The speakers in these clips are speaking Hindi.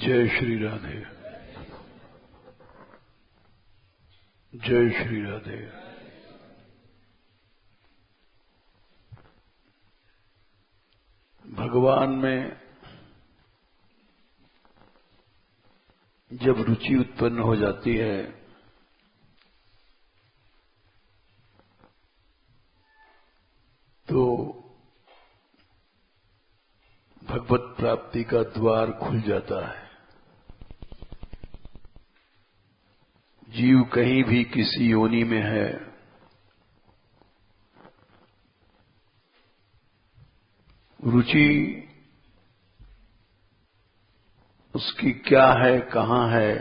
जय श्री राधे। जय श्री राधे। भगवान में जब रुचि उत्पन्न हो जाती है तो भगवत प्राप्ति का द्वार खुल जाता है। जीव कहीं भी किसी योनि में है, रुचि उसकी क्या है, कहां है,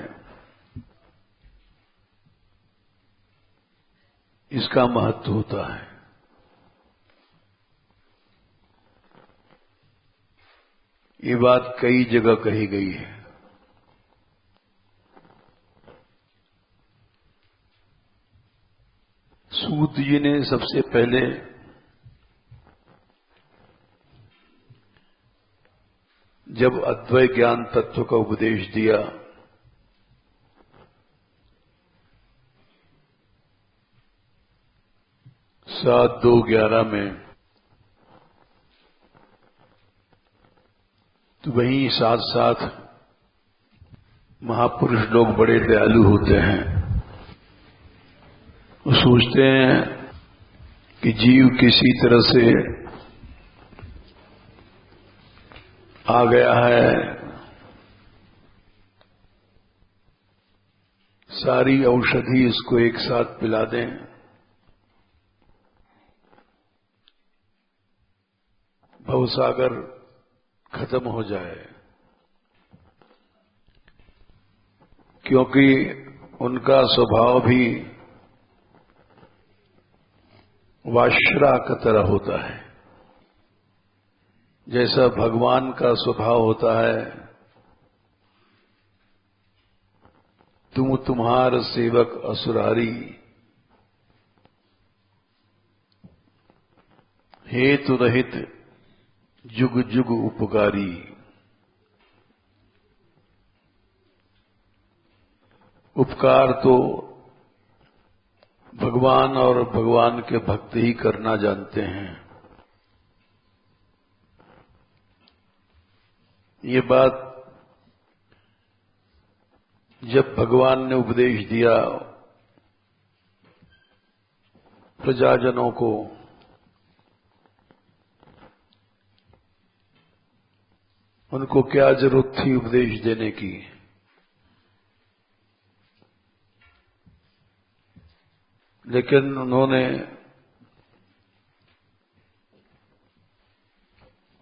इसका महत्व होता है। ये बात कई जगह कही गई है। सूत जी ने सबसे पहले जब अद्वैय ज्ञान तत्व का उपदेश दिया सात 2:11 में, तो वहीं साथ साथ महापुरुष लोग बड़े दयालु होते हैं। वो सोचते हैं कि जीव किसी तरह से आ गया है, सारी औषधि इसको एक साथ पिला दें, भवसागर खत्म हो जाए। क्योंकि उनका स्वभाव भी वाश्रा का तरह होता है। जैसा भगवान का स्वभाव होता है, तुम तुम्हार सेवक असुरारी, हेतु रहित जुग जुग उपकारी। उपकार तो भगवान और भगवान के भक्त ही करना जानते हैं। ये बात जब भगवान ने उपदेश दिया प्रजाजनों को, उनको क्या जरूरत थी उपदेश देने की। लेकिन उन्होंने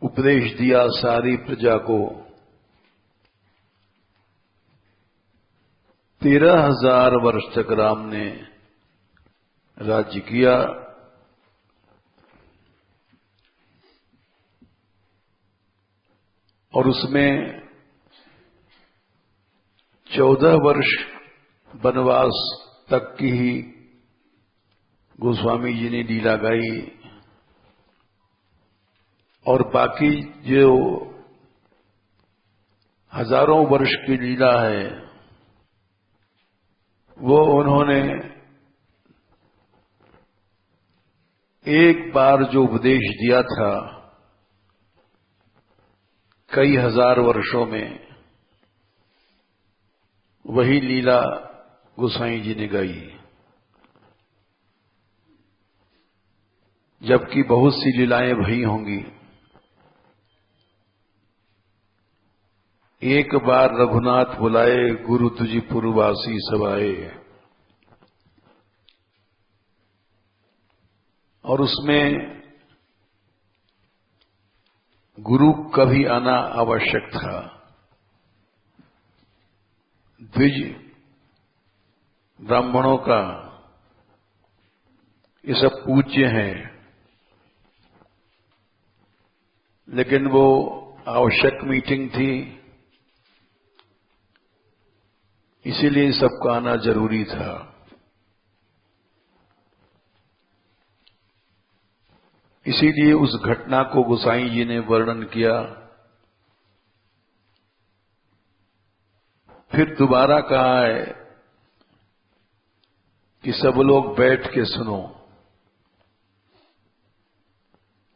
उपदेश दिया सारी प्रजा को। 13,000 वर्ष तक राम ने राज्य किया। और उसमें 14 वर्ष वनवास तक की ही गोस्वामी जी ने लीला गाई, और बाकी जो हजारों वर्ष की लीला है वो उन्होंने एक बार जो उपदेश दिया था कई हजार वर्षों में, वही लीला गोसाई जी ने गाई। जबकि बहुत सी लीलाएं भई होंगी। एक बार रघुनाथ बुलाए, गुरु तुझी पुरवासी सवाए। और उसमें गुरु का भी आना आवश्यक था। द्विज ब्राह्मणों का ये सब पूज्य हैं, लेकिन वो आवश्यक मीटिंग थी, इसीलिए सबका आना जरूरी था। इसीलिए उस घटना को गोसाई जी ने वर्णन किया फिर दोबारा कहा है कि सब लोग बैठ के सुनो।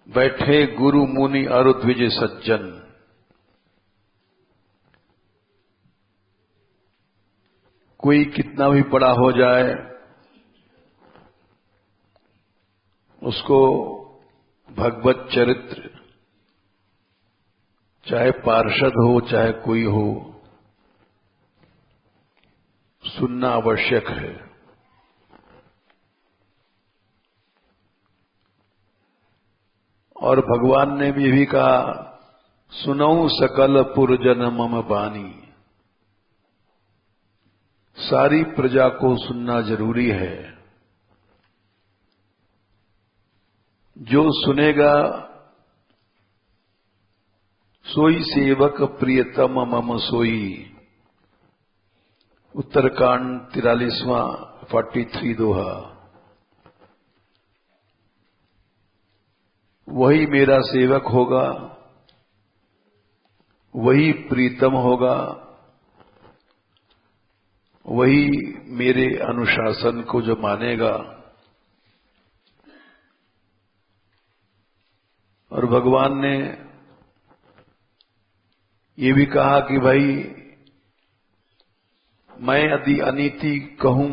बैठे गुरु मुनि अरु द्विज सज्जन। कोई कितना भी बड़ा हो जाए, उसको भगवत चरित्र, चाहे पार्षद हो चाहे कोई हो, सुनना आवश्यक है। और भगवान ने भी कहा, सुनऊ सकल पुरजन मम बानी। सारी प्रजा को सुनना जरूरी है। जो सुनेगा सोई सेवक प्रियतम मम सोई। उत्तरकांड 43वां 43 दोहा। वही मेरा सेवक होगा, वही प्रीतम होगा, वही मेरे अनुशासन को जो मानेगा। और भगवान ने ये भी कहा कि भाई मैं यदि अनीति कहूं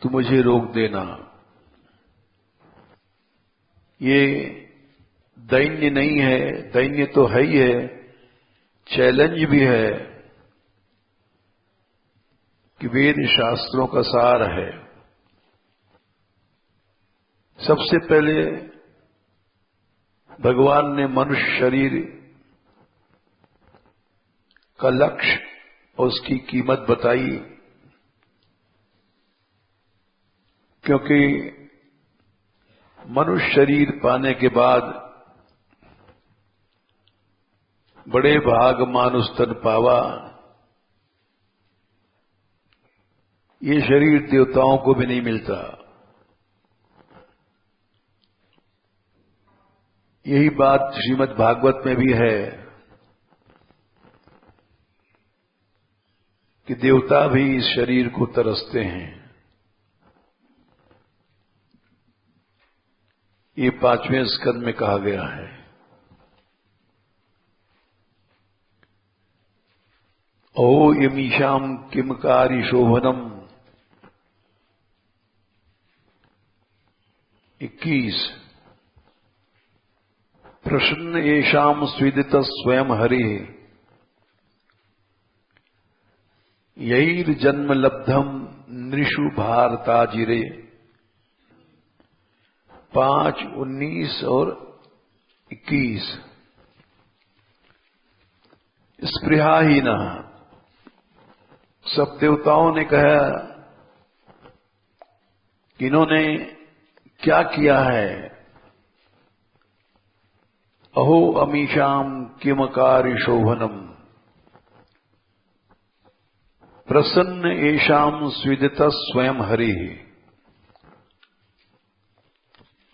तो मुझे रोक देना। ये दैन्य नहीं है, दैन्य तो है ही है, चैलेंज भी है कि वेद शास्त्रों का सार है। सबसे पहले भगवान ने मनुष्य शरीर का लक्ष्य और उसकी कीमत बताई, क्योंकि मनुष्य शरीर पाने के बाद बड़े भाग मानुष तन पावा। ये शरीर देवताओं को भी नहीं मिलता। यही बात श्रीमद् भागवत में भी है कि देवता भी इस शरीर को तरसते हैं। ये 5वें स्कंद में कहा गया है। ओ यमीशाम किमकारी शोभनम 21। प्रसन्न येषाम स्विदित स्वयं हरि। यैर्जन्म लब्धम नृषु भारताजिरे। 5, 19 और 21। स्पृहाहीन। सब देवताओं ने कहा कि इन्होंने क्या किया है। अहो अमीशाम किमकारी शोभनम। प्रसन्न येषाम स्विदित स्वयं हरि।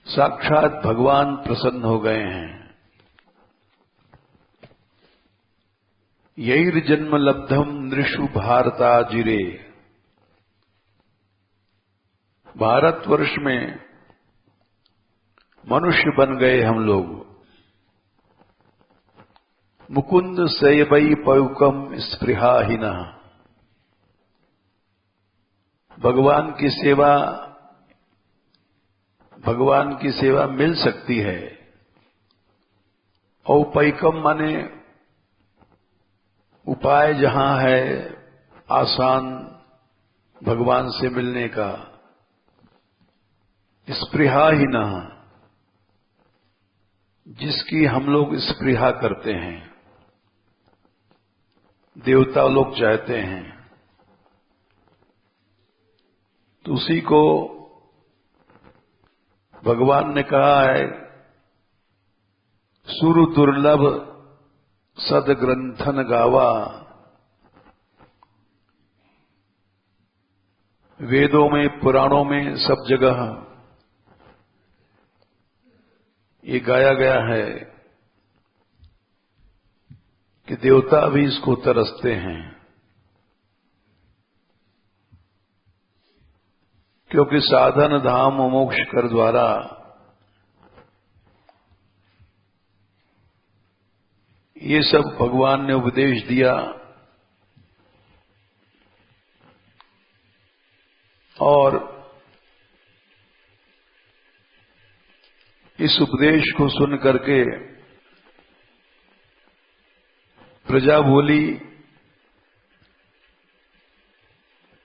साक्षात भगवान प्रसन्न हो गए हैं। यैर्जन्म लब्धम नृषु भारताजिरे। भारतवर्ष में मनुष्य बन गए हम लोग। मुकुंद सेवई पयुकम स्पृहाहीन। भगवान की सेवा मिल सकती है। औपैकम माने उपाय जहां है आसान भगवान से मिलने का। स्पृहाहीन, जिसकी हम लोग स्पृहा करते हैं, देवता लोग चाहते हैं, तो उसी को भगवान ने कहा है, सुर दुर्लभ सदग्रंथन गावा। वेदों में, पुराणों में, सब जगह ये गाया गया है कि देवता भी इसको तरसते हैं। क्योंकि साधन धाम मोक्ष कर द्वारा ये सब भगवान ने उपदेश दिया और इस उपदेश को सुन करके प्रजा बोली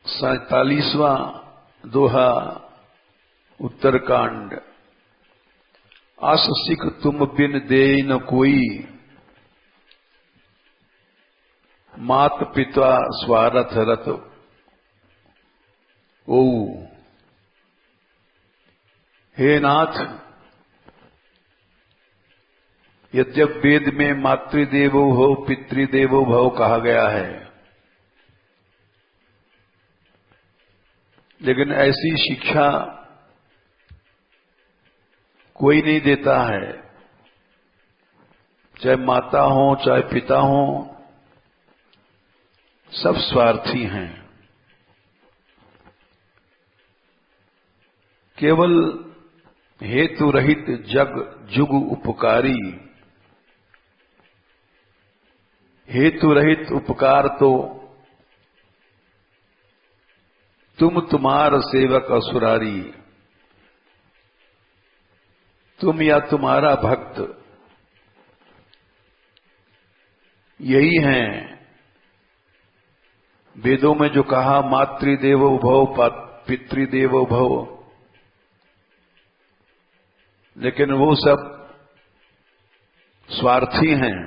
47वां दोहा उत्तरकांड। आस सिख तुम बिन दे न कोई, मात पिता स्वारथ रत ओ। हे नाथ, यद्यप वेद में मातृदेवो भव पितृदेवो भव कहा गया है, लेकिन ऐसी शिक्षा कोई नहीं देता है। चाहे माता हो चाहे पिता हो, सब स्वार्थी हैं। केवल हेतु रहित जग जुग उपकारी। हेतु रहित उपकार तो तुम तुम्हार सेवक असुरारी, तुम या तुम्हारा भक्त यही हैं। वेदों में जो कहा मातृदेवो भव पितृदेवो भव, लेकिन वो सब स्वार्थी हैं।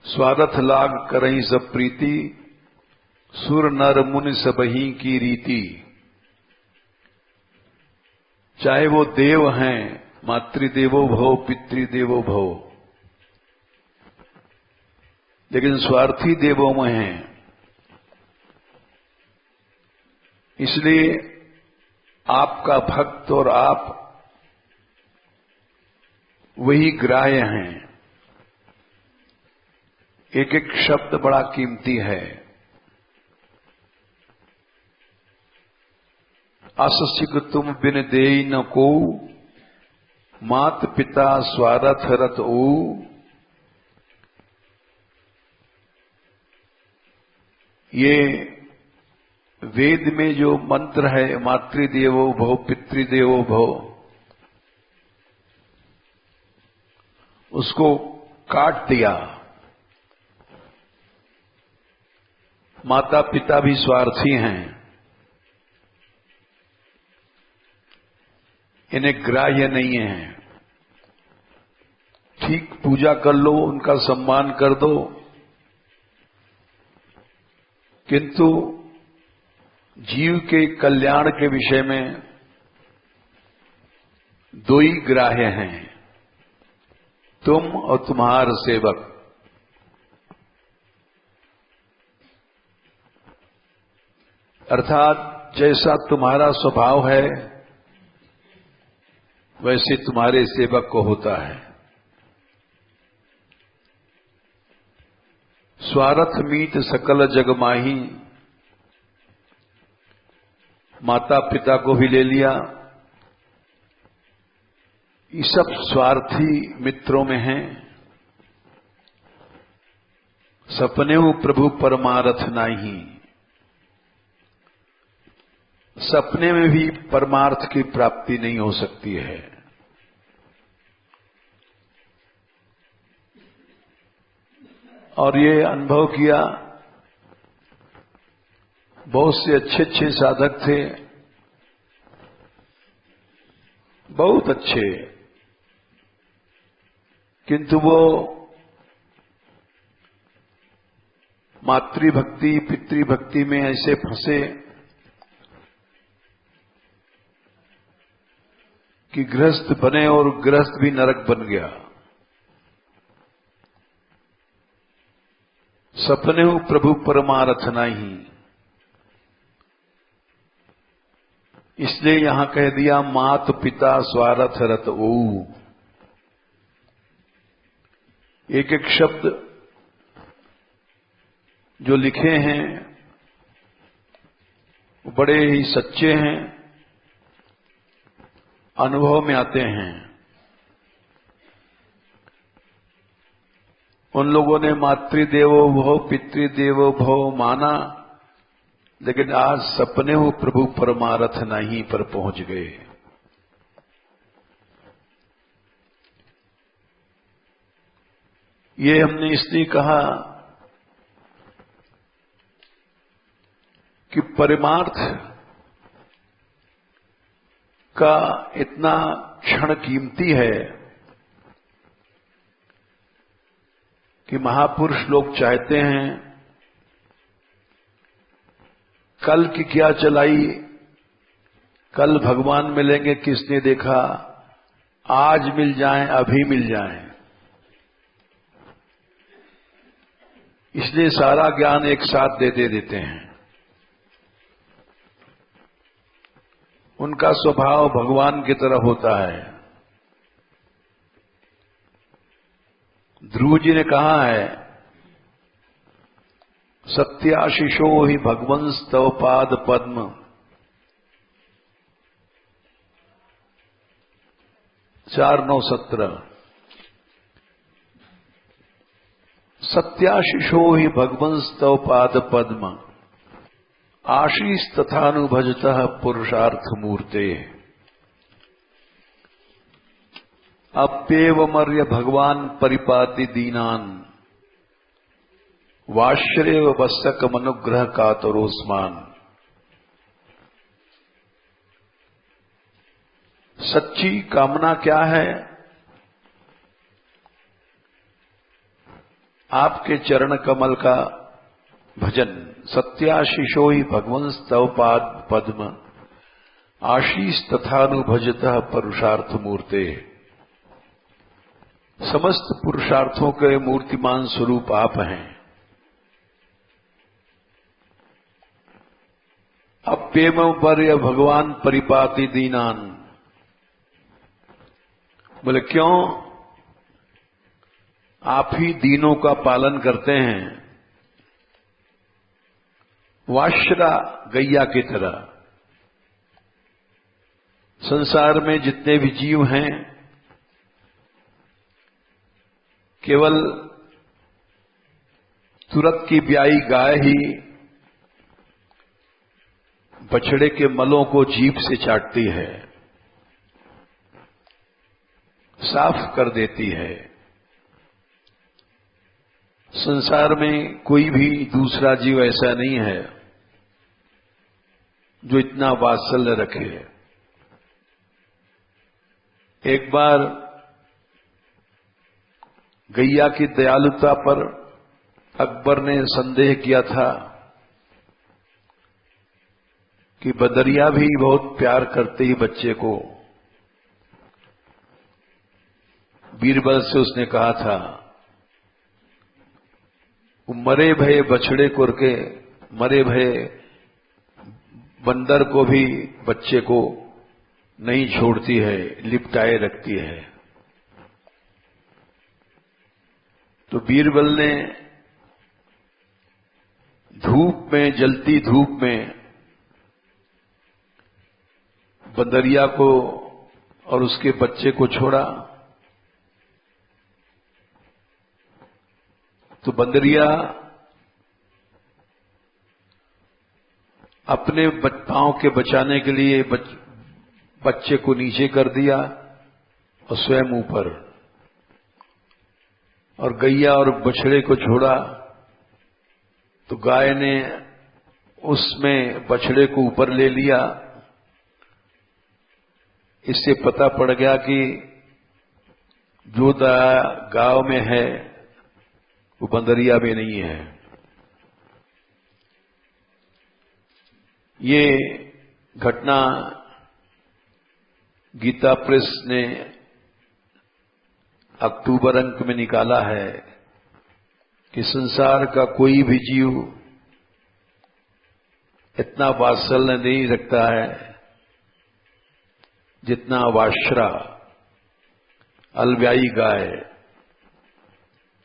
स्वार्थ लाग करहीं सब प्रीति, सुर नर मुनि सबही की रीति। चाहे वो देव हैं, मातृदेवो भव पितृदेवो भव, लेकिन स्वार्थी देवों में हैं। इसलिए आपका भक्त और आप वही ग्राह्य हैं। एक एक शब्द बड़ा कीमती है। अससिक तुम बिन देई न को, मात पिता स्वारथ रत ओ। ये वेद में जो मंत्र है मातृदेवो भव पितृदेवो भव, उसको काट दिया। माता पिता भी स्वार्थी हैं, इन्हें ग्राह्य नहीं है। ठीक पूजा कर लो, उनका सम्मान कर दो, किंतु जीव के कल्याण के विषय में दो ही ग्राह्य हैं, तुम और तुम्हार सेवक। अर्थात जैसा तुम्हारा स्वभाव है वैसे तुम्हारे सेवक को होता है। स्वार्थ मीत सकल जग माही, माता पिता को भी ले लिया। ये सब स्वार्थी मित्रों में हैं। सपने प्रभु परमारथ नाही, सपने में भी परमार्थ की प्राप्ति नहीं हो सकती है। और ये अनुभव किया, बहुत से अच्छे अच्छे साधक थे, बहुत अच्छे, किंतु वो मातृभक्ति पितृभक्ति में ऐसे फंसे कि गृहस्थ बने और गृहस्थ भी नरक बन गया। सपने प्रभु परमारथ नहीं, इसलिए यहां कह दिया मात पिता स्वारथ रत ओ। एक एक शब्द जो लिखे हैं बड़े ही सच्चे हैं, अनुभव में आते हैं। उन लोगों ने मातृदेवो भव पितृदेवो भव माना, लेकिन आज सपने हो प्रभु परमारथ नहीं पर पहुंच गए। ये हमने इसलिए कहा कि परमार्थ का इतना क्षण कीमती है कि महापुरुष लोग चाहते हैं कल की क्या चलाई, कल भगवान मिलेंगे किसने देखा, आज मिल जाएं, अभी मिल जाएं। इसलिए सारा ज्ञान एक साथ दे देते हैं। उनका स्वभाव भगवान की तरह होता है। ध्रुव जी ने कहा है, सत्याशिषो ही भगवंस तव पाद पद्म, चार 9:17। सत्याशिषो ही भगवंस तव पाद पद्म, आशीष तथानुभजतः पुरुषार्थ मूर्ते, अप्येवमर्य भगवान परिपाति दीनान, वाश्रेव वस्सकम अनुग्रह कातरोस्मान। सच्ची कामना क्या है? आपके चरण कमल का भजन। सत्याशिषो ही भगवंस तव पाद पद्म, आशीष तथानुभजतः पुरुषार्थ मूर्ते। समस्त पुरुषार्थों के मूर्तिमान स्वरूप आप हैं। अप्येम पर्य भगवान परिपाति दीनान। बोले क्यों? आप ही दीनों का पालन करते हैं, वाश्रा गैया की तरह। संसार में जितने भी जीव हैं, केवल तुरत की ब्याई गाय ही बछड़े के मलों को जीभ से चाटती है, साफ कर देती है। संसार में कोई भी दूसरा जीव ऐसा नहीं है जो इतना वात्सल्य रखे। एक बार गैया की दयालुता पर अकबर ने संदेह किया था कि बदरिया भी बहुत प्यार करते ही बच्चे को। बीरबल से उसने कहा था, मरे भये बछड़े कुरके, मरे भये बंदर को भी बच्चे को नहीं छोड़ती है, लिपटाए रखती है। तो बीरबल ने धूप में, जलती धूप में बंदरिया को और उसके बच्चे को छोड़ा। तो बंदरिया अपने पांव के बचाने के लिए बच्चे को नीचे कर दिया और स्वयं ऊपर, और गैया और बछड़े को छोड़ा। तो गाय ने उसमें बछड़े को ऊपर ले लिया। इससे पता पड़ गया कि जो दया गांव में है वो बंदरिया में नहीं है। ये घटना गीता प्रेस ने अक्टूबर अंक में निकाला है कि संसार का कोई भी जीव इतना वात्सल्य नहीं रखता है जितना वाश्रा, अलव्यायी गाय।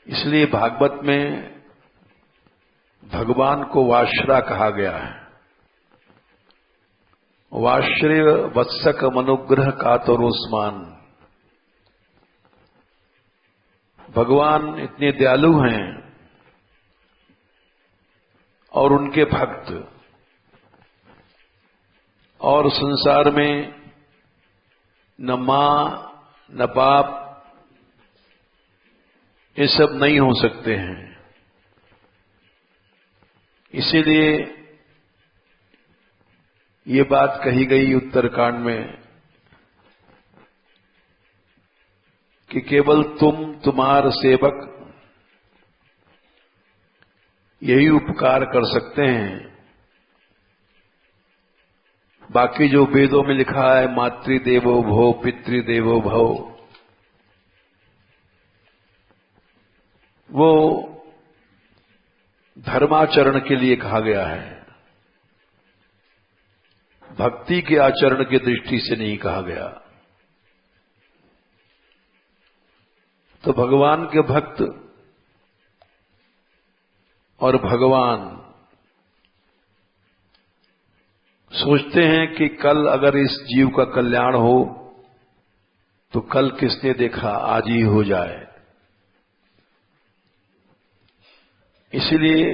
इसलिए भागवत में भगवान को वाश्रा कहा गया है। वाश्रय वत्सक मनुग्रह कातरोस्मान। भगवान इतने दयालु हैं और उनके भक्त, और संसार में न मां न बाप ये सब नहीं हो सकते हैं। इसीलिए ये बात कही गई उत्तरकांड में कि केवल तुम तुम्हार सेवक यही उपकार कर सकते हैं। बाकी जो वेदों में लिखा है मातृदेवो भव पितृदेवो भव, वो धर्माचरण के लिए कहा गया है, भक्ति के आचरण की दृष्टि से नहीं कहा गया। तो भगवान के भक्त और भगवान सोचते हैं कि कल अगर इस जीव का कल्याण हो तो कल किसने देखा, आज ही हो जाए। इसलिए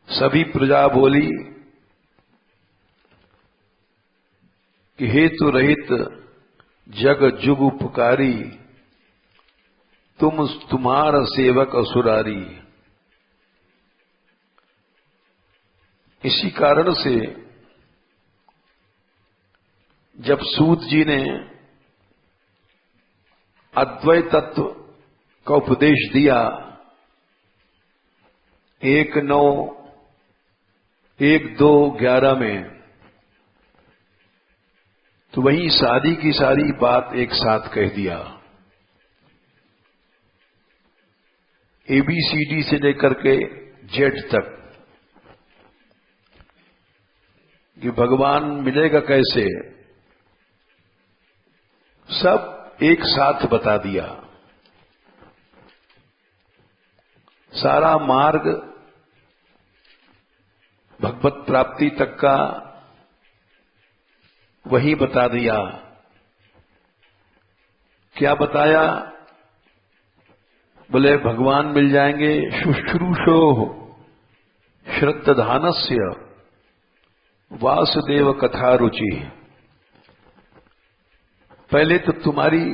सभी प्रजा बोली कि हेतु रहित जग जुग उपकारी, तुम्हार सेवक असुरारी। इसी कारण से जब सूत जी ने अद्वैत तत्व का उपदेश दिया 1/9/1/2/11 में, तो वही सारी की सारी बात एक साथ कह दिया। ABCD से लेकर के Z तक कि भगवान मिलेगा कैसे, सब एक साथ बता दिया। सारा मार्ग भगवत प्राप्ति तक का वही बता दिया। क्या बताया? बोले भगवान मिल जाएंगे शुश्रूषो श्रद्धानस्य वासुदेव कथा रुचि। पहले तो तुम्हारी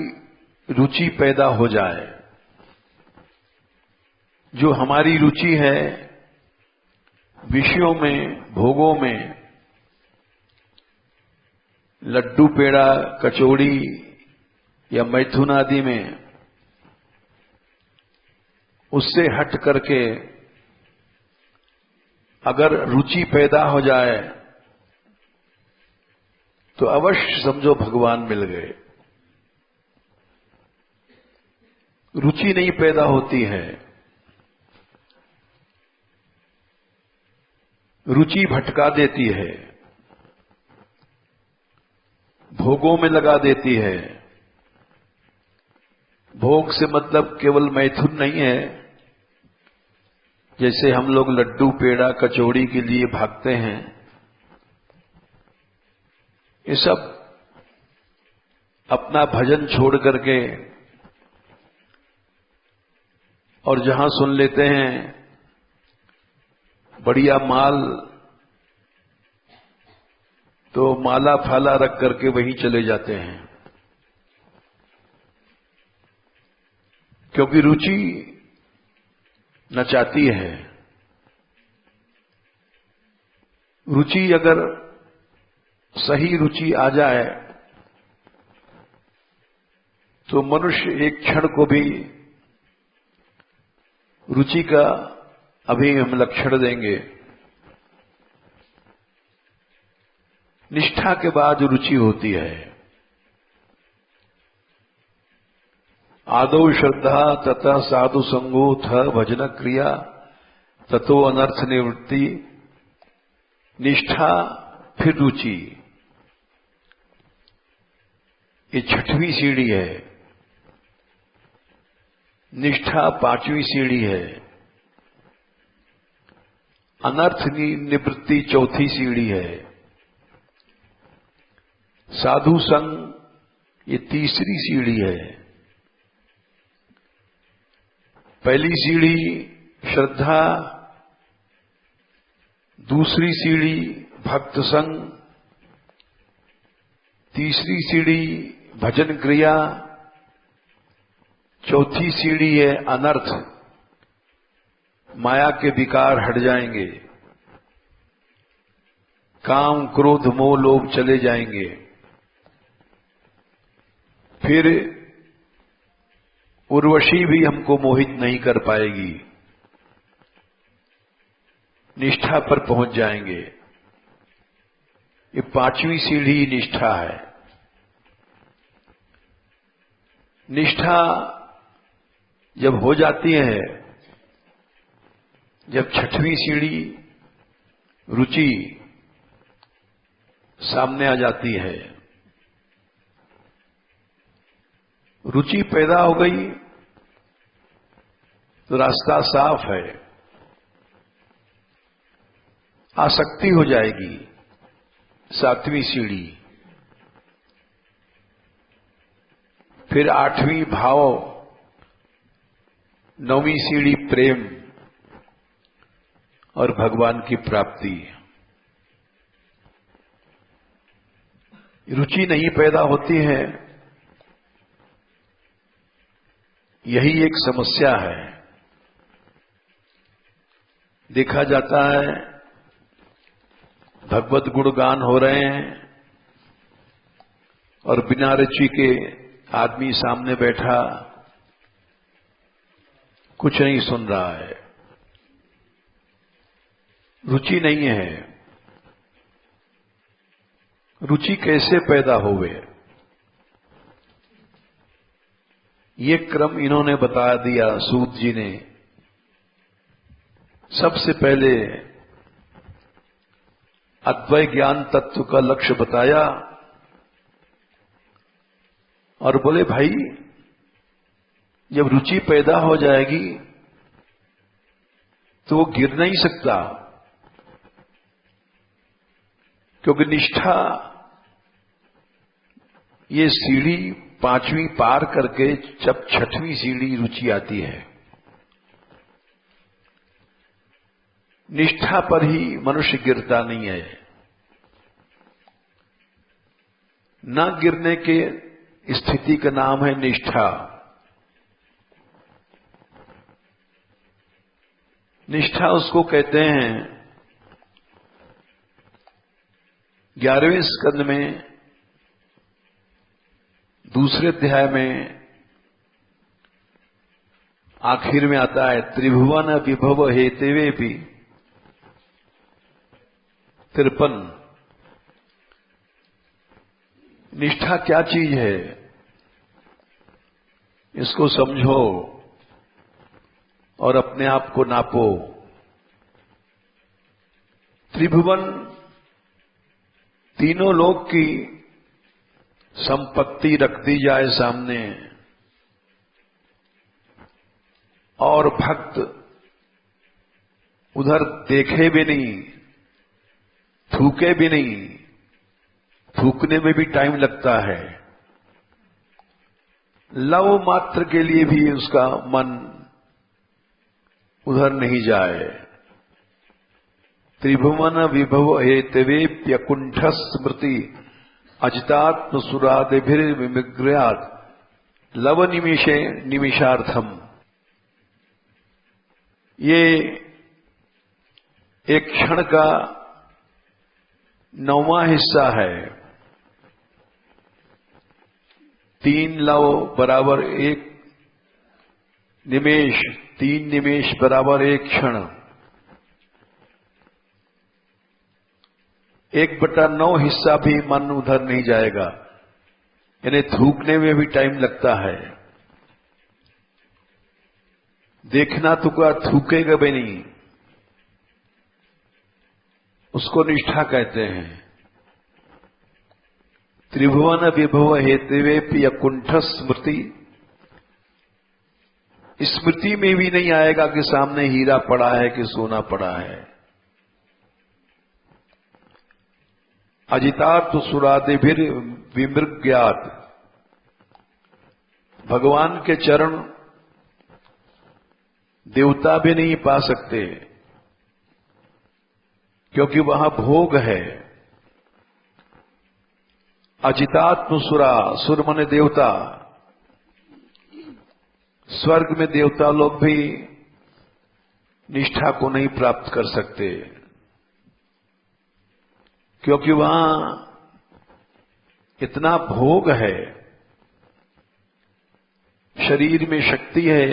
रुचि पैदा हो जाए। जो हमारी रुचि है विषयों में, भोगों में, लड्डू पेड़ा कचौड़ी या मैथुन आदि में, उससे हट करके अगर रुचि पैदा हो जाए तो अवश्य समझो भगवान मिल गए। रुचि नहीं पैदा होती है, रुचि भटका देती है, भोगों में लगा देती है। भोग से मतलब केवल मैथुन नहीं है, जैसे हम लोग लड्डू पेड़ा कचौड़ी के लिए भागते हैं, ये सब अपना भजन छोड़ करके और जहां सुन लेते हैं बढ़िया माल, तो माला फाला रख करके वहीं चले जाते हैं। क्योंकि रुचि नचाती है। रुचि अगर सही रुचि आ जाए तो मनुष्य एक क्षण को भी रुचि का अभी हम लक्षण देंगे। निष्ठा के बाद रुचि होती है। आदौ श्रद्धा तथा साधु संगो थ भजन क्रिया ततो अनर्थ निवृत्ति। निष्ठा फिर रुचि, ये 6वीं सीढ़ी है। निष्ठा 5वीं सीढ़ी है। अनर्थ निवृत्ति चौथी सीढ़ी है। साधु संग ये तीसरी सीढ़ी है। पहली सीढ़ी श्रद्धा, दूसरी सीढ़ी भक्त संग, तीसरी सीढ़ी भजन क्रिया, चौथी सीढ़ी है अनर्थ। माया के विकार हट जाएंगे, काम क्रोध मोह लोभ चले जाएंगे, फिर उर्वशी भी हमको मोहित नहीं कर पाएगी, निष्ठा पर पहुंच जाएंगे। ये पांचवी सीढ़ी निष्ठा है। निष्ठा जब हो जाती है, जब छठवीं सीढ़ी रुचि सामने आ जाती है, रुचि पैदा हो गई तो रास्ता साफ है, आसक्ति हो जाएगी, सातवीं सीढ़ी। फिर आठवीं भाव, नौवीं सीढ़ी प्रेम और भगवान की प्राप्ति। रुचि नहीं पैदा होती है, यही एक समस्या है। देखा जाता है भगवत गुणगान हो रहे हैं और बिना रुचि के आदमी सामने बैठा कुछ नहीं सुन रहा है, रुचि नहीं है। रुचि कैसे पैदा होवे, ये क्रम इन्होंने बता दिया सूत जी ने। सबसे पहले अद्वैत ज्ञान तत्व का लक्ष्य बताया और बोले भाई जब रुचि पैदा हो जाएगी तो वो गिर नहीं सकता, क्योंकि निष्ठा ये सीढ़ी पांचवी पार करके जब छठवीं सीढ़ी रुचि आती है, निष्ठा पर ही मनुष्य गिरता नहीं है। न गिरने के स्थिति का नाम है निष्ठा। निष्ठा उसको कहते हैं 11वें स्कंद में दूसरे अध्याय में आखिर में आता है, त्रिभुवन विभव हेतेवे भी 53। निष्ठा क्या चीज है, इसको समझो और अपने आप को नापो। त्रिभुवन तीनों लोक की संपत्ति रख दी जाए सामने और भक्त उधर देखे भी नहीं, थूके भी नहीं, थूकने में भी टाइम लगता है, लव मात्र के लिए भी उसका मन उधर नहीं जाए। त्रिभुवन विभव हेतवेप्यकुंठ स्मृति अजितात्म सुरादिभिर्विग्रयात् लव निमिषे निमिषार्थम। ये एक क्षण का 9वां हिस्सा है। 3 लव बराबर 1 निमेष, 3 निमेष बराबर 1 क्षण। 1/9 हिस्सा भी मन उधर नहीं जाएगा, यानी थूकने में भी टाइम लगता है। देखना तो क्या, थूकेगा भी नहीं, उसको निष्ठा कहते हैं। त्रिभुवन विभव हेतवेप्य कुंठ स्मृति, स्मृति में भी नहीं आएगा कि सामने हीरा पड़ा है कि सोना पड़ा है। अजितात् सुरादिभिर विमृग्यात्। भगवान के चरण देवता भी नहीं पा सकते, क्योंकि वहां भोग है। अजितात्म सुरा, सुर मने देवता। स्वर्ग में देवता लोग भी निष्ठा को नहीं प्राप्त कर सकते, क्योंकि वहां इतना भोग है, शरीर में शक्ति है,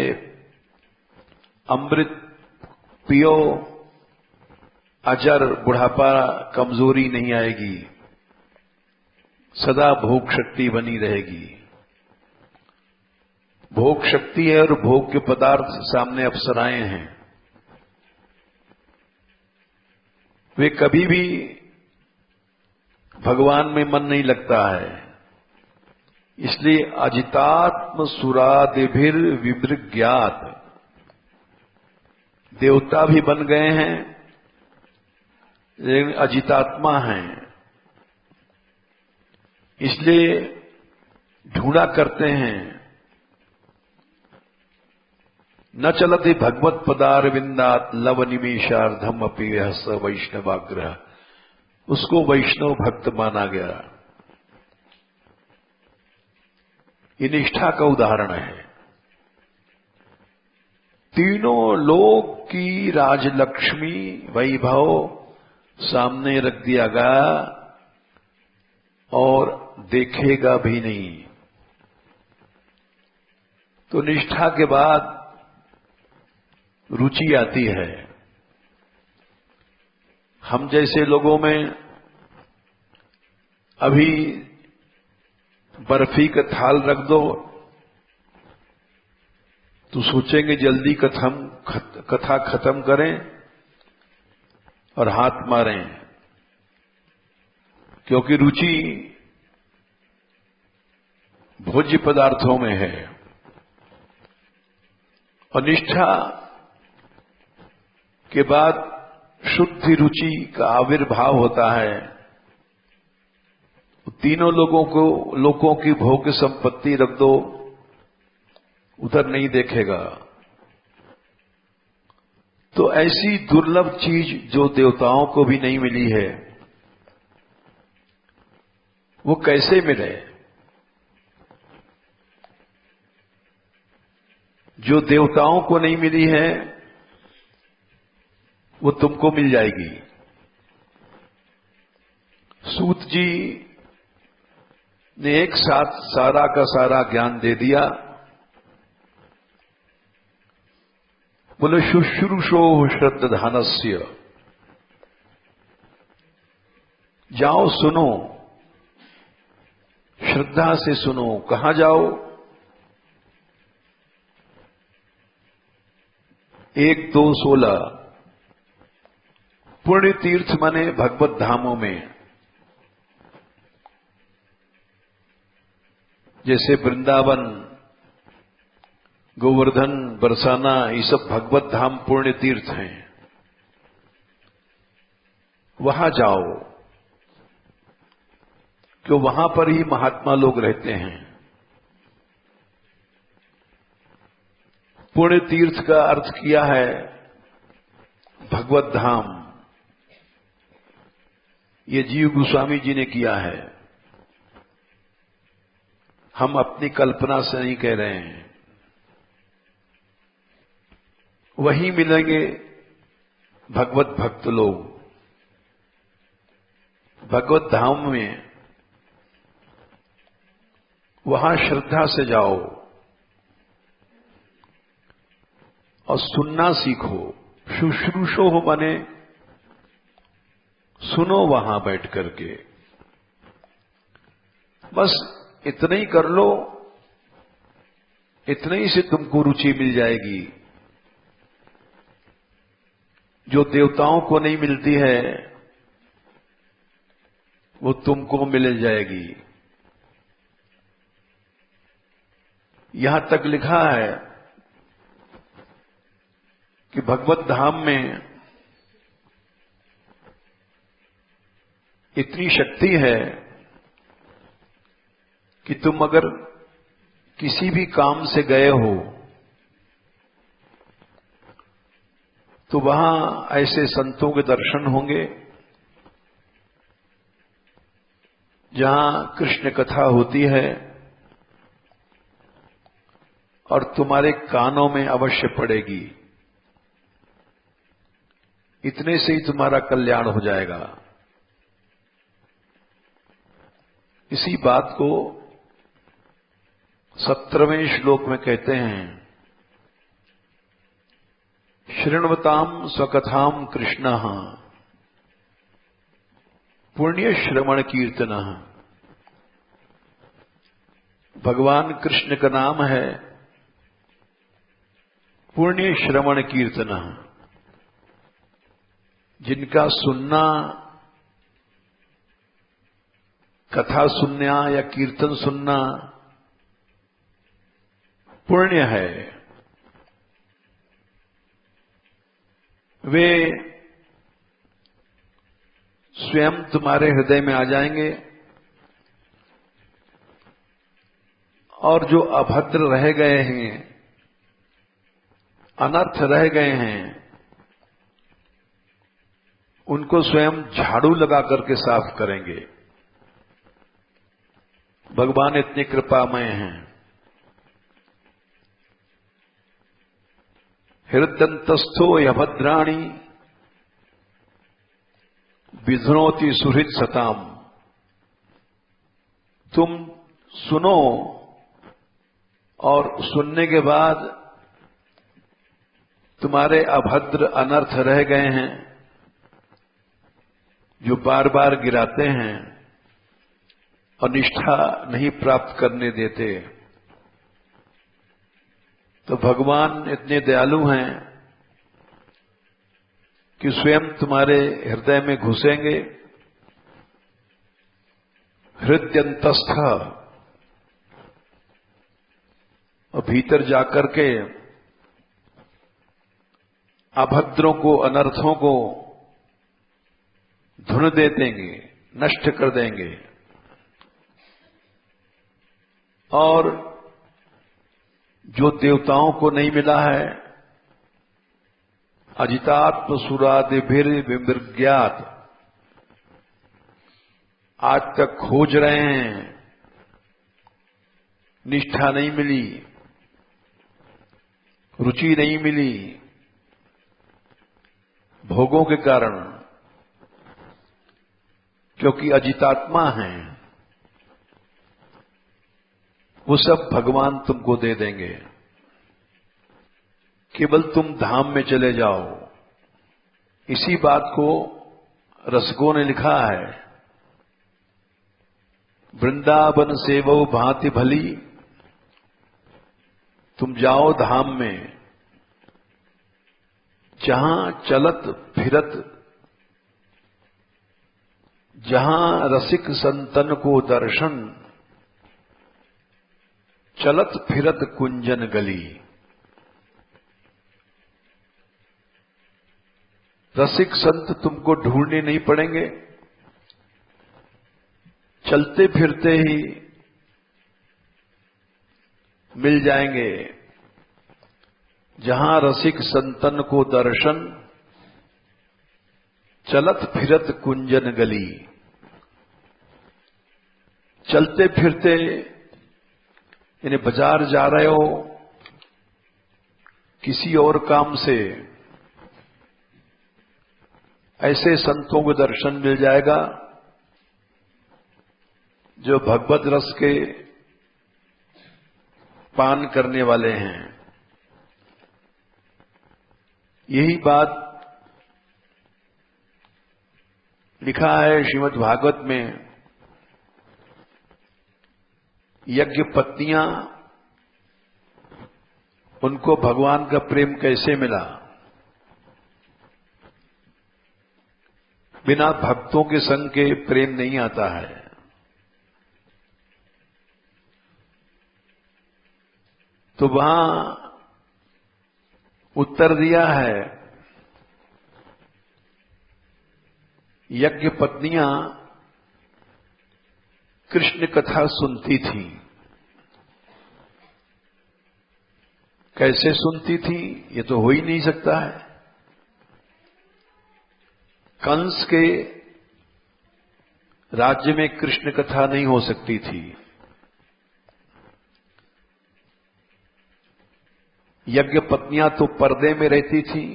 अमृत पियो, अजर, बुढ़ापा, कमजोरी नहीं आएगी, सदा भोग शक्ति बनी रहेगी। भोग शक्ति है और भोग के पदार्थ सामने अप्सराएं हैं, वे कभी भी भगवान में मन नहीं लगता है। इसलिए अजितात्म सुरादिभिर विमृग्यात्, देवता भी बन गए हैं लेकिन अजितात्मा हैं, इसलिए ढूंढा करते हैं। न चलति भगवत पदारविंदात लव निमेशार्धम अपि हस वैष्णवाग्रह, उसको वैष्णव भक्त माना गया। ये निष्ठा का उदाहरण है। तीनों लोक की राजलक्ष्मी वैभव सामने रख दिया गया और देखेगा भी नहीं। तो निष्ठा के बाद रुचि आती है। हम जैसे लोगों में अभी बर्फी का थाल रख दो तो सोचेंगे जल्दी कथा खत्म करें और हाथ मारें, क्योंकि रुचि भोज्य पदार्थों में है। और निष्ठा के बाद शुद्ध रुचि का आविर्भाव होता है। तीनों लोगों की भोग संपत्ति रख दो, उधर नहीं देखेगा। तो ऐसी दुर्लभ चीज जो देवताओं को भी नहीं मिली है, वो कैसे मिले? जो देवताओं को नहीं मिली है वो तुमको मिल जाएगी। सूत जी ने एक साथ सारा का सारा ज्ञान दे दिया। बोले शुश्रूषो श्रद्धानस्य, जाओ सुनो, श्रद्धा से सुनो। कहां जाओ? 1, 2, 16 पुण्य तीर्थ माने भगवत धामों में, जैसे वृंदावन, गोवर्धन, बरसाना, ये सब भगवत धाम पुण्य तीर्थ हैं। वहां जाओ, क्यों वहां पर ही महात्मा लोग रहते हैं। पुण्य तीर्थ का अर्थ किया है भगवत धाम। ये जीव गोस्वामी जी ने किया है, हम अपनी कल्पना से नहीं कह रहे हैं। वहीं मिलेंगे भगवत भक्त लोग। भगवत धाम में वहां श्रद्धा से जाओ और सुनना सीखो। शुश्रूषो हो माने सुनो वहां बैठ करके। बस इतना ही कर लो, इतने ही से तुमको रुचि मिल जाएगी जो देवताओं को नहीं मिलती है, वो तुमको मिल जाएगी। यहां तक लिखा है कि भगवत धाम में इतनी शक्ति है कि तुम अगर किसी भी काम से गए हो तो वहां ऐसे संतों के दर्शन होंगे जहां कृष्ण कथा होती है और तुम्हारे कानों में अवश्य पड़ेगी। इतने से ही तुम्हारा कल्याण हो जाएगा। इसी बात को 17वें श्लोक में कहते हैं, शृण्वताम स्वकथाम कृष्णः पुण्य श्रवण कीर्तन। भगवान कृष्ण का नाम है पुण्य श्रवण कीर्तन। जिनका सुनना, कथा सुनना या कीर्तन सुनना पुण्य है, वे स्वयं तुम्हारे हृदय में आ जाएंगे और जो अभद्र रह गए हैं, अनर्थ रह गए हैं, उनको स्वयं झाड़ू लगा करके साफ करेंगे। भगवान इतने कृपामय हैं। हृदयंतस्थो यभद्राणि विधुनोति सुहृद सताम। तुम सुनो और सुनने के बाद तुम्हारे अभद्र अनर्थ रह गए हैं जो बार बार गिराते हैं और निष्ठा नहीं प्राप्त करने देते, तो भगवान इतने दयालु हैं कि स्वयं तुम्हारे हृदय में घुसेंगे। हृदयंतस्थ, और भीतर जाकर के अभद्रों को, अनर्थों को धुन दे देंगे, नष्ट कर देंगे। और जो देवताओं को नहीं मिला है, अजितात्म सुरादिभिर विमृज्ञात, आज तक खोज रहे हैं, निष्ठा नहीं मिली, रुचि नहीं मिली भोगों के कारण, क्योंकि अजितात्मा हैं, वो सब भगवान तुमको दे देंगे। केवल तुम धाम में चले जाओ। इसी बात को रसकों ने लिखा है, वृंदावन सेवो भांति भली। तुम जाओ धाम में, जहां चलत फिरत, जहां रसिक संतन को दर्शन, चलत फिरत कुंजन गली। रसिक संत तुमको ढूंढने नहीं पड़ेंगे, चलते फिरते ही मिल जाएंगे। जहां रसिक संतन को दर्शन, चलत फिरत कुंजन गली। चलते फिरते यानी बाजार जा रहे हो, किसी और काम से, ऐसे संतों को दर्शन मिल जाएगा जो भगवत रस के पान करने वाले हैं। यही बात लिखा है श्रीमद् भागवत में। यज्ञ पत्नियां, उनको भगवान का प्रेम कैसे मिला? बिना भक्तों के संग के प्रेम नहीं आता है। तो वहां उत्तर दिया है, यज्ञ पत्नियां कृष्ण कथा सुनती थी। कैसे सुनती थी, ये तो हो ही नहीं सकता है। कंस के राज्य में कृष्ण कथा नहीं हो सकती थी। यज्ञ पत्नियां तो पर्दे में रहती थी,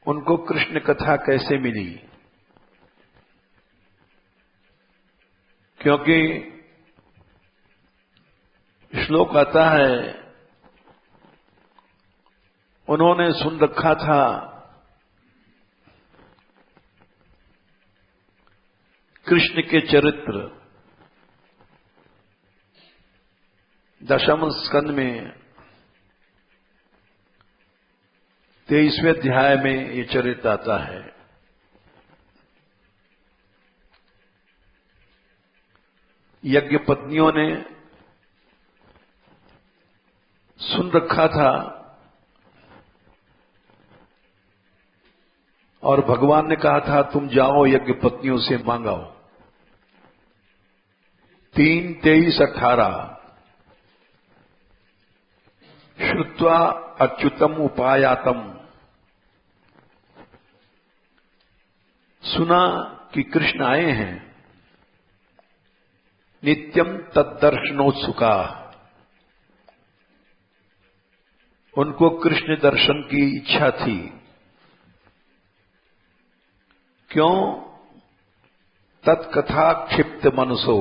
उनको कृष्ण कथा कैसे मिली? क्योंकि श्लोक आता है, उन्होंने सुन रखा था कृष्ण के चरित्र। दशम स्कंद में 23वें अध्याय में ये चरित्र आता है। यज्ञ पत्नियों ने सुन रखा था और भगवान ने कहा था तुम जाओ यज्ञ पत्नियों से मांगाओ। 3, 23, 18 श्रुत्वा अच्युतम उपायातम, सुना कि कृष्ण आए हैं। नित्यम तद्दर्शनोत्सुका, उनको कृष्ण दर्शन की इच्छा थी। क्यों? तत्कथा क्षिप्त मनसो,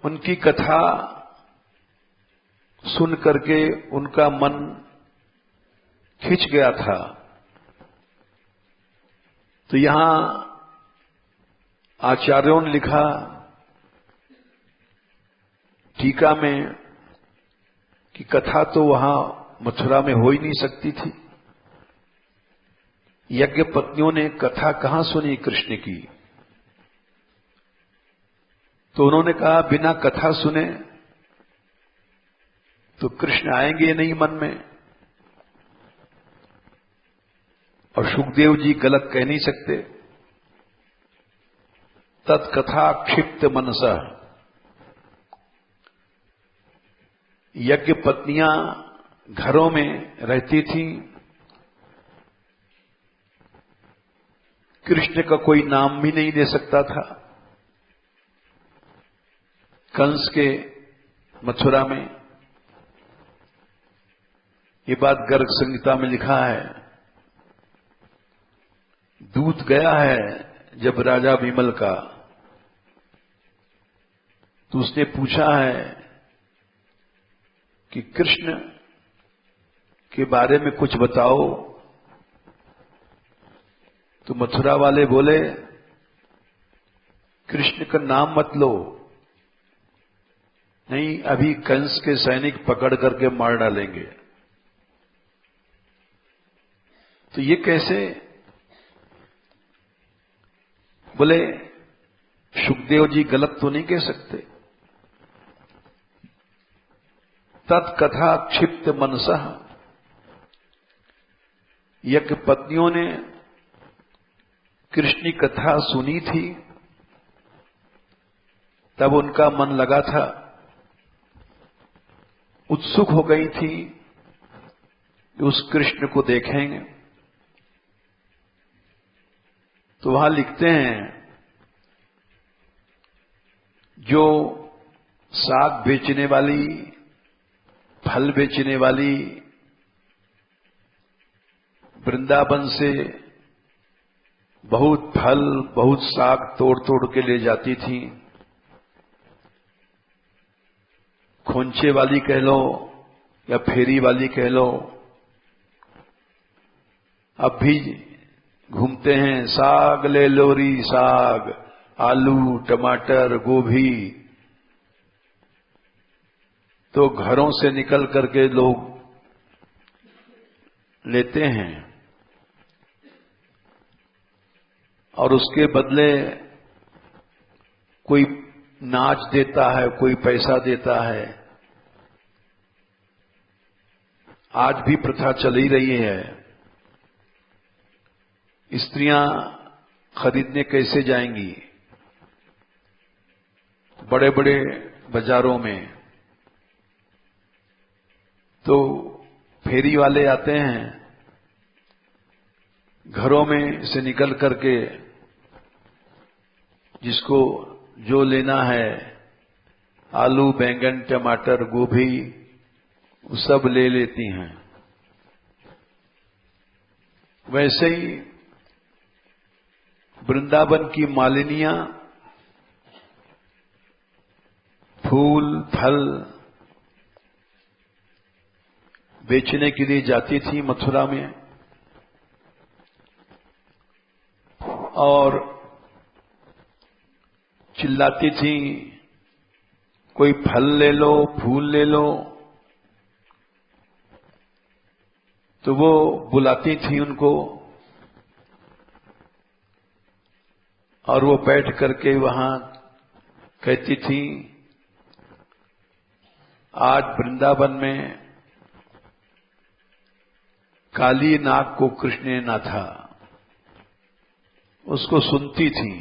उनकी कथा सुन करके उनका मन खिंच गया था। तो यहां आचार्यों ने लिखा टीका में कि कथा तो वहां मथुरा में हो ही नहीं सकती थी। यज्ञ पत्नियों ने कथा कहां सुनी कृष्ण की? तो उन्होंने कहा बिना कथा सुने तो कृष्ण आएंगे नहीं मन में। और सुखदेव जी गलत कह नहीं सकते। तत्कथा क्षिप्त मनसा, यज्ञ पत्नियां घरों में रहती थीं, कृष्ण का कोई नाम भी नहीं ले सकता था। कंस के मथुरा में ये बात गर्ग संहिता में लिखा है। दूत गया है जब राजा विमल का, तो उसने पूछा है कि कृष्ण के बारे में कुछ बताओ। तो मथुरा वाले बोले कृष्ण का नाम मत लो, नहीं अभी कंस के सैनिक पकड़ करके मार डालेंगे। तो ये कैसे? बोले सुखदेव जी गलत तो नहीं कह सकते। तत्कथा क्षिप्त मनसः, यज्ञ पत्नियों ने कृष्ण की कथा सुनी थी, तब उनका मन लगा था, उत्सुक हो गई थी कि उस कृष्ण को देखेंगे। तो वहां लिखते हैं जो साग बेचने वाली, फल बेचने वाली वृंदावन से बहुत फल बहुत साग तोड़ तोड़ के ले जाती थी, खोंचे वाली कह लो या फेरी वाली कह लो, अब भी घूमते हैं, साग ले लोरी साग, आलू टमाटर गोभी। तो घरों से निकल करके लोग लेते हैं और उसके बदले कोई नाच देता है, कोई पैसा देता है। आज भी प्रथा चल ही रही है। स्त्रियां खरीदने कैसे जाएंगी? बड़े बड़े बाजारों में तो फेरी वाले आते हैं, घरों में से निकल करके जिसको जो लेना है, आलू, बैंगन, टमाटर, गोभी, वो सब ले लेती हैं। वैसे ही वृंदावन की मालिनियां फूल फल बेचने के लिए जाती थी मथुरा में, और चिल्लाती थी, कोई फल ले लो, फूल ले लो। तो वो बुलाती थी उनको, और वो बैठ करके वहां कहती थी, आज वृंदावन में काली नाग को कृष्ण ने ना था। उसको सुनती थी।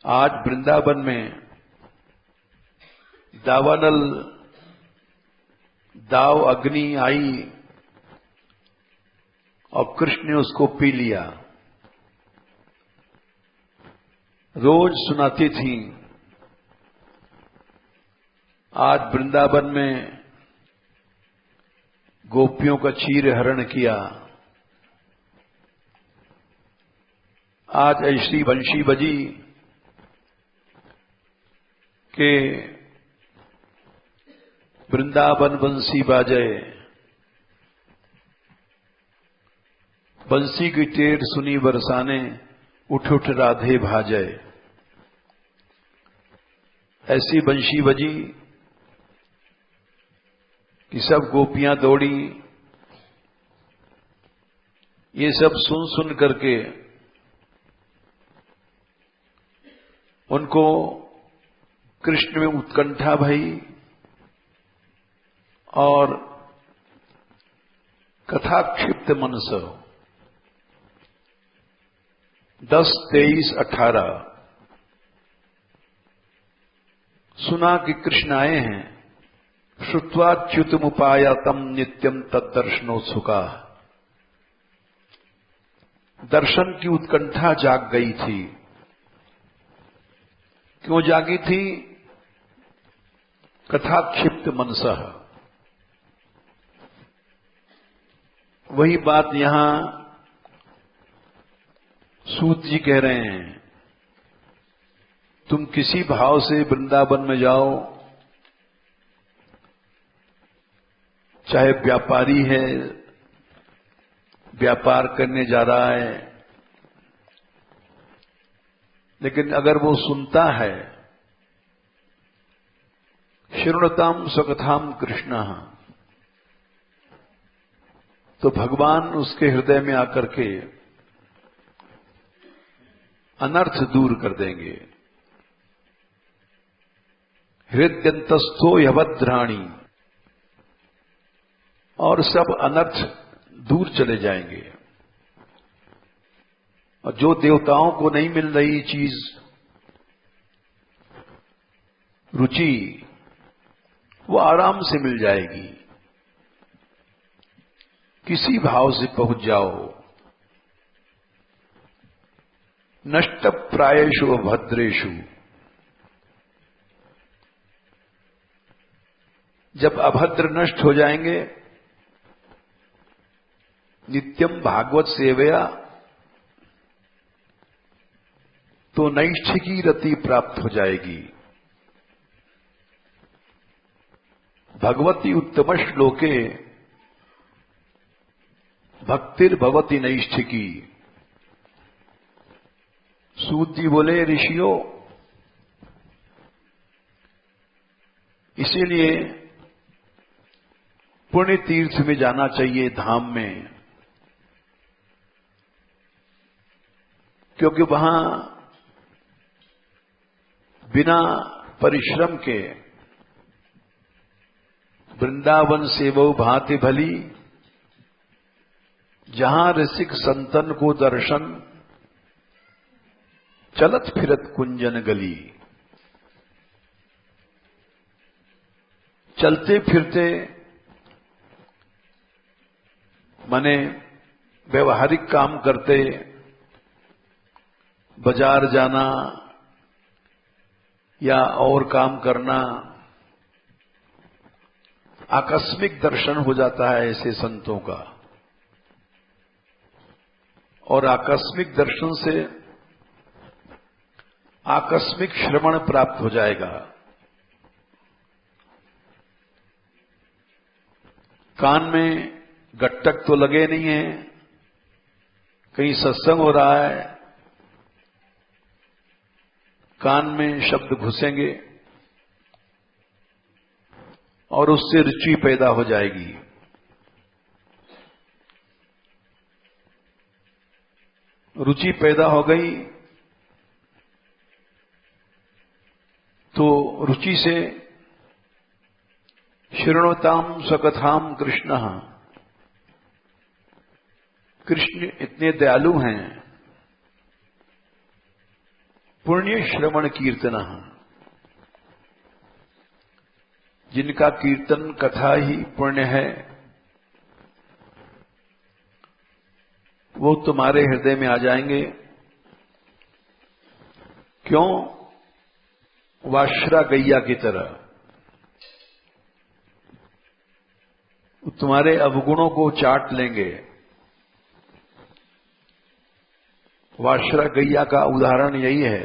आज वृंदावन में दावानल दाव अग्नि आई और कृष्ण ने उसको पी लिया। रोज सुनाती थी, आज वृंदावन में गोपियों का चीर हरण किया। आज ऐसी बंशी बजी के वृंदावन बंसी बाजे, बंसी की टेर सुनी बरसाने, उठ उठ राधे भाजे। ऐसी बंशी बजी कि सब गोपियां दौड़ी। ये सब सुन सुन करके उनको कृष्ण में उत्कंठा भई और कथा क्षिप्त मनस 10, 23, 18 सुना कि कृष्ण आए हैं। श्रुत्वाच्युतमुपायातम नित्यम तद्दर्शनोत्सुका। दर्शन की उत्कंठा जाग गई थी। क्यों जागी थी? कथा क्षिप्त मनसः। वही बात यहां सूत जी कह रहे हैं। तुम किसी भाव से वृंदावन में जाओ, चाहे व्यापारी है, व्यापार करने जा रहा है, लेकिन अगर वो सुनता है शृणुताम स्वकथाम कृष्ण, तो भगवान उसके हृदय में आकर के अनर्थ दूर कर देंगे। हृदयंतस्थो यभद्राणी, और सब अनर्थ दूर चले जाएंगे। और जो देवताओं को नहीं मिल रही चीज, रुचि, वो आराम से मिल जाएगी। किसी भाव से पहुंच जाओ। नष्ट प्रायेषु अभद्रेषु। जब अभद्र नष्ट हो जाएंगे, नित्यम भागवत सेवया, तो नैष्ठिकी रति प्राप्त हो जाएगी। भगवती उत्तम श्लोके भक्तिर्भवति नैष्ठिकी। सूत जी बोले, ऋषियों, इसीलिए पुण्य तीर्थ में जाना चाहिए, धाम में, क्योंकि वहां बिना परिश्रम के वृंदावन सेवो भांति भली, जहां रसिक संतन को दर्शन, चलत फिरत कुंजन गली। चलते फिरते माने व्यवहारिक काम करते, बाजार जाना या और काम करना, आकस्मिक दर्शन हो जाता है ऐसे संतों का। और आकस्मिक दर्शन से आकस्मिक श्रवण प्राप्त हो जाएगा। कान में गट्टक तो लगे नहीं है, कहीं सत्संग हो रहा है, कान में शब्द घुसेंगे और उससे रुचि पैदा हो जाएगी। रुचि पैदा हो गई तो रुचि से शृणोताम स्वकथाम कृष्ण, कृष्ण इतने दयालु हैं। पुण्य श्रवण कीर्तन, जिनका कीर्तन कथा ही पुण्य है, वो तुम्हारे हृदय में आ जाएंगे। क्यों? वाश्रा गैया की तरह तुम्हारे अवगुणों को चाट लेंगे। वाश्रा गैया का उदाहरण यही है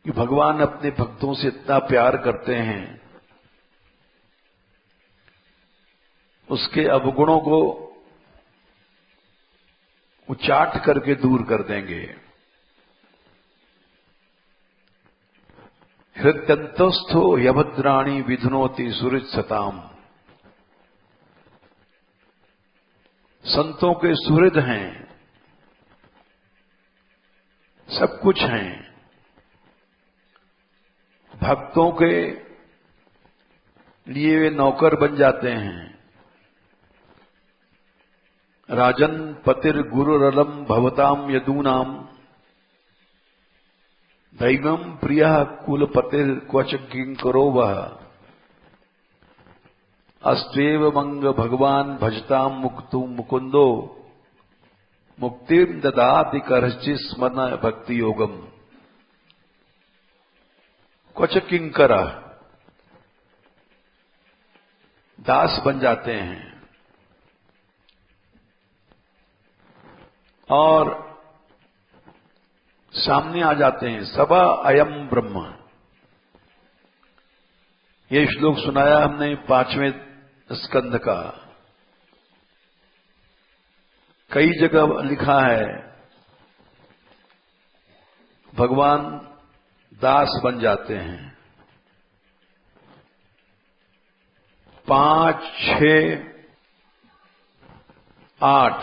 कि भगवान अपने भक्तों से इतना प्यार करते हैं, उसके अवगुणों को चाट करके दूर कर देंगे। हृदयंतस्थो यभद्राणी विधुनोति सुहृद सताम। संतों के सुहृद हैं, सब कुछ हैं। भक्तों के लिए वे नौकर बन जाते हैं। राजन पतिर गुरुरलम भवताम यदूनाम, दैवम प्रिय कुलपतिर क्वच किंकरो वह। अस्त्वेव मंग भगवान भजताम मुक्तु मुकुंदो, मुक्तिम ददाति करश्चित् स्मरण भक्ति योगम। क्वच किंकर, दास बन जाते हैं और सामने आ जाते हैं। सबा अयम ब्रह्म, ये श्लोक सुनाया हमने 5वें स्कंद का। कई जगह लिखा है भगवान दास बन जाते हैं। 5, 6, 8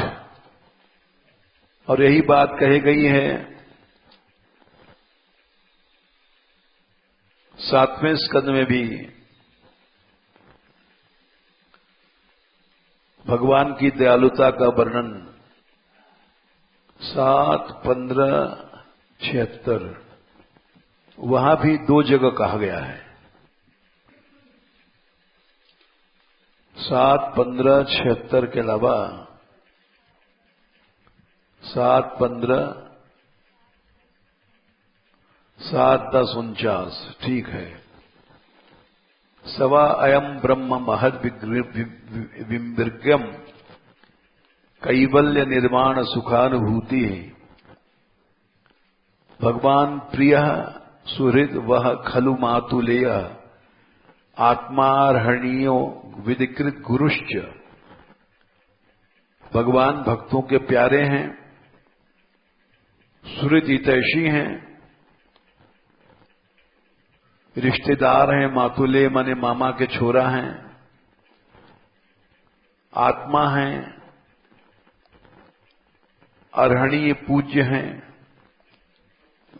और यही बात कही गई है 7वें स्कंद में भी। भगवान की दयालुता का वर्णन 7, 15, 76 वहां भी 2 जगह कहा गया है। 7, 15, 76 के अलावा 7, 15, 7, 10, 49 ठीक है। सवा अयम ब्रह्म महद विमृग्यम कैवल्य निर्माण सुखानुभूति। भगवान प्रिय सुहृद वह खलु मातुलेय, आत्मारहणीयो विधिकृत गुरुश्च। भगवान भक्तों के प्यारे हैं, सुहृद हितैषी हैं, रिश्तेदार हैं। मातुले माने मामा के छोरा हैं। आत्मा हैं, अर्हणीय पूज्य हैं।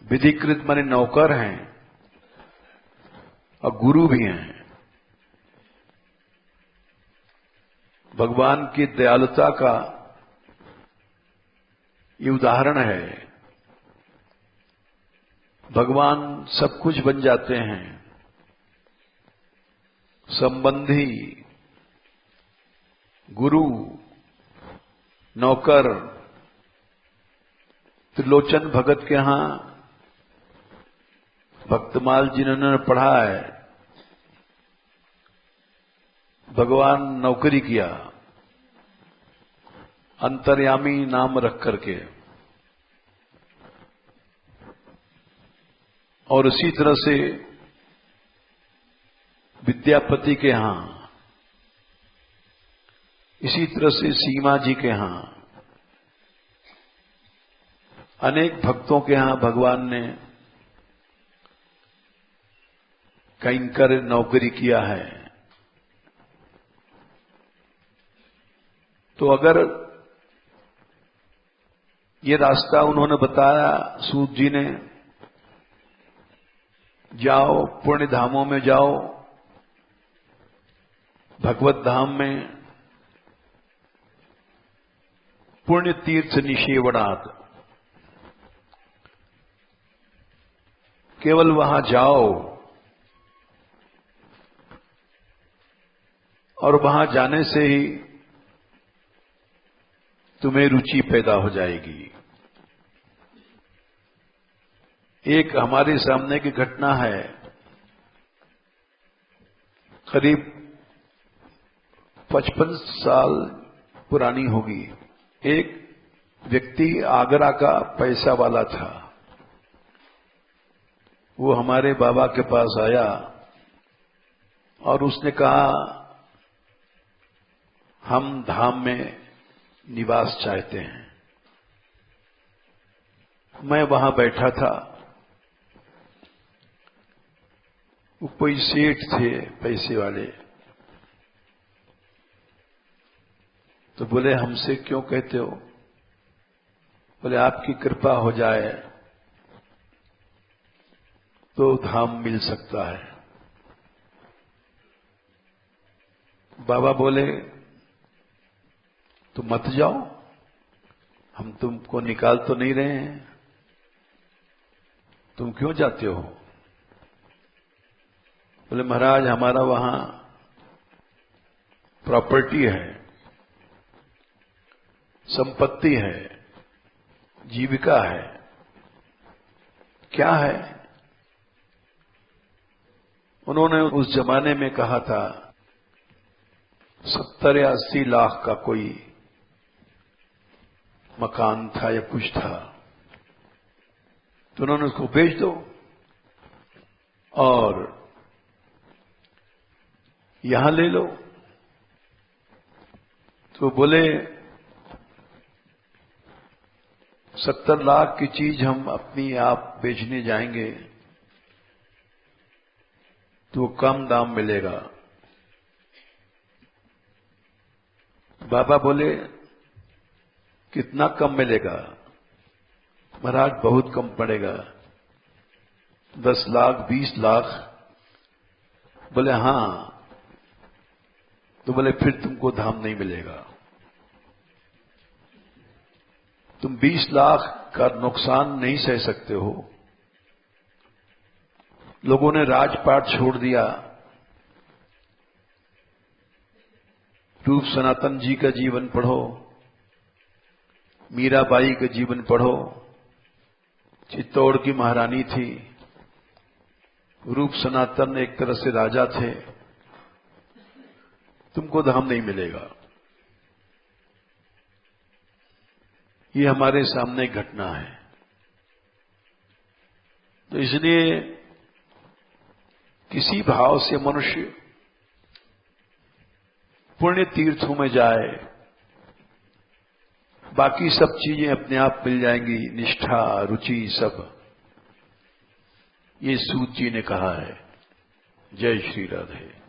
विधिकृत माने नौकर हैं और गुरु भी हैं। भगवान की दयालुता का ये उदाहरण है। भगवान सब कुछ बन जाते हैं, संबंधी, गुरु, नौकर। त्रिलोचन भगत के यहां भक्तमाल जिन्होंने पढ़ा है, भगवान नौकरी किया अंतर्यामी नाम रख करके, और इसी तरह से विद्यापति के यहां, इसी तरह से सीमा जी के यहां, अनेक भक्तों के यहां भगवान ने कैंकर नौकरी किया है। तो अगर ये रास्ता उन्होंने बताया सूत जी ने, जाओ पुण्य धामों में जाओ, भगवत धाम में पुण्य तीर्थ निषेवणात्, केवल वहां जाओ और वहां जाने से ही तुम्हें रुचि पैदा हो जाएगी। एक हमारे सामने की घटना है, करीब 55 साल पुरानी होगी। एक व्यक्ति आगरा का पैसा वाला था, वो हमारे बाबा के पास आया और उसने कहा हम धाम में निवास चाहते हैं। मैं वहां बैठा था, वो कोई सेठ थे पैसे वाले, तो बोले हमसे क्यों कहते हो? बोले आपकी कृपा हो जाए तो धाम मिल सकता है। बाबा बोले तो मत जाओ, हम तुमको निकाल तो नहीं रहे हैं, तुम क्यों जाते हो? बोले महाराज हमारा वहां प्रॉपर्टी है, संपत्ति है, जीविका है। क्या है? उन्होंने उस जमाने में कहा था 70 या 80 लाख का कोई मकान था या कुछ था, तो उन्होंने उसको बेच दो और यहां ले लो। तो बोले 70 लाख की चीज हम अपनी आप बेचने जाएंगे तो कम दाम मिलेगा। बाबा बोले कितना कम मिलेगा? महाराज बहुत कम पड़ेगा, 10 लाख 20 लाख। बोले हां। तो बोले फिर तुमको धाम नहीं मिलेगा, तुम 20 लाख का नुकसान नहीं सह सकते हो। लोगों ने राजपाट छोड़ दिया, रूप सनातन जी का जीवन पढ़ो, मीराबाई का जीवन पढ़ो, चित्तौड़ की महारानी थी, रूप सनातन एक तरह से राजा थे। तुमको धाम नहीं मिलेगा। ये हमारे सामने घटना है। तो इसलिए किसी भाव से मनुष्य पुण्य तीर्थों में जाए, बाकी सब चीजें अपने आप मिल जाएंगी, निष्ठा, रुचि सब। ये सूत जी ने कहा है। जय श्री राधे।